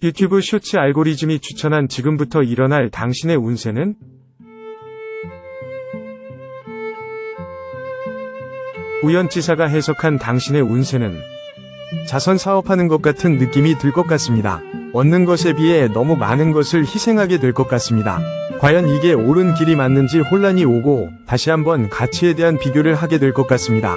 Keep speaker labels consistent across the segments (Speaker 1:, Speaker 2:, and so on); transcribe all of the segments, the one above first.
Speaker 1: 유튜브 쇼츠 알고리즘이 추천한 지금부터 일어날 당신의 운세는? 우연지사가 해석한 당신의 운세는
Speaker 2: 자선 사업하는 것 같은 느낌이 들 것 같습니다. 얻는 것에 비해 너무 많은 것을 희생하게 될 것 같습니다. 과연 이게 옳은 길이 맞는지 혼란이 오고 다시 한번 가치에 대한 비교를 하게 될 것 같습니다.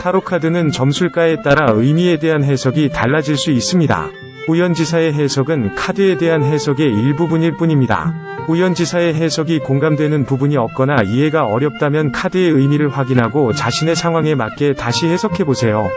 Speaker 1: 타로카드는 점술가에 따라 의미에 대한 해석이 달라질 수 있습니다. 우연지사의 해석은 카드에 대한 해석의 일부분일 뿐입니다. 우연지사의 해석이 공감되는 부분이 없거나 이해가 어렵다면 카드의 의미를 확인하고 자신의 상황에 맞게 다시 해석해보세요.